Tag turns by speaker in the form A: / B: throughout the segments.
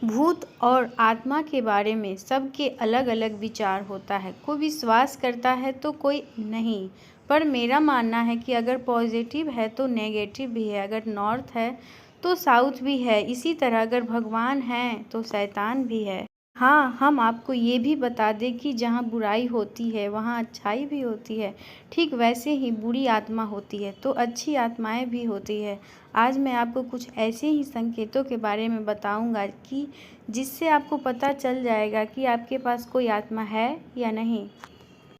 A: भूत और आत्मा के बारे में सबके अलग अलग विचार होता है। कोई विश्वास करता है तो कोई नहीं। पर मेरा मानना है कि अगर पॉजिटिव है तो नेगेटिव भी है, अगर नॉर्थ है तो साउथ भी है, इसी तरह अगर भगवान है तो शैतान भी है। हाँ, हम आपको ये भी बता दें कि जहाँ बुराई होती है वहाँ अच्छाई भी होती है। ठीक वैसे ही बुरी आत्मा होती है तो अच्छी आत्माएं भी होती है। आज मैं आपको कुछ ऐसे ही संकेतों के बारे में बताऊंगा कि जिससे आपको पता चल जाएगा कि आपके पास कोई आत्मा है या नहीं।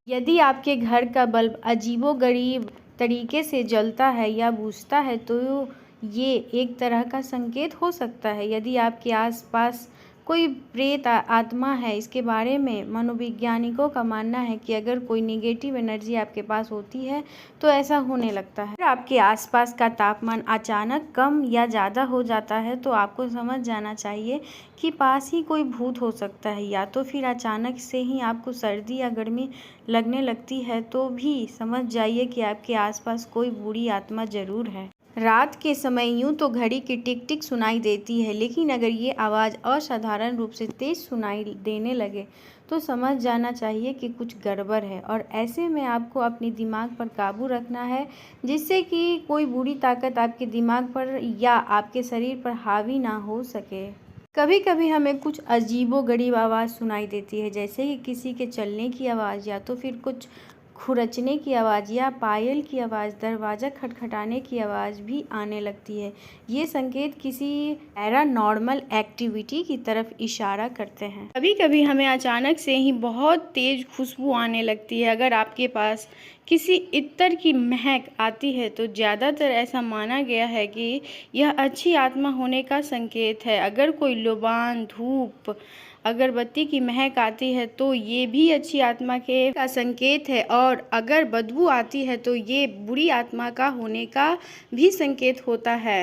A: यदि आपके घर का बल्ब अजीबोगरीब तरीके से जलता है या बुझता है तो ये एक तरह का संकेत हो सकता है। यदि आपके आसपास कोई प्रेत आत्मा है, इसके बारे में मनोवैज्ञानिकों का मानना है कि अगर कोई नेगेटिव एनर्जी आपके पास होती है तो ऐसा होने लगता है। अगर आपके आसपास का तापमान अचानक कम या ज़्यादा हो जाता है तो आपको समझ जाना चाहिए कि पास ही कोई भूत हो सकता है। या तो फिर अचानक से ही आपको सर्दी या गर्मी लगने लगती है तो भी समझ जाइए कि आपके आसपास कोई बुरी आत्मा जरूर है। रात के समय यूं तो घड़ी की टिक टिक सुनाई देती है, लेकिन अगर ये आवाज़ असाधारण रूप से तेज सुनाई देने लगे तो समझ जाना चाहिए कि कुछ गड़बड़ है। और ऐसे में आपको अपने दिमाग पर काबू रखना है जिससे कि कोई बुरी ताकत आपके दिमाग पर या आपके शरीर पर हावी ना हो सके। कभी कभी हमें कुछ अजीबोगरीब आवाज़ सुनाई देती है, जैसे कि किसी के चलने की आवाज़ या तो फिर कुछ खुरचने की आवाज़ या पायल की आवाज़, दरवाज़ा खटखटाने की आवाज़ भी आने लगती है। ये संकेत किसी पैरानॉर्मल एक्टिविटी की तरफ इशारा करते हैं। कभी कभी हमें अचानक से ही बहुत तेज खुशबू आने लगती है। अगर आपके पास किसी इत्र की महक आती है तो ज़्यादातर ऐसा माना गया है कि यह अच्छी आत्मा होने का संकेत है। अगर कोई लोबान, धूप, अगरबत्ती की महक आती है तो ये भी अच्छी आत्मा के का संकेत है, और अगर बदबू आती है तो ये बुरी आत्मा का होने का भी संकेत होता है।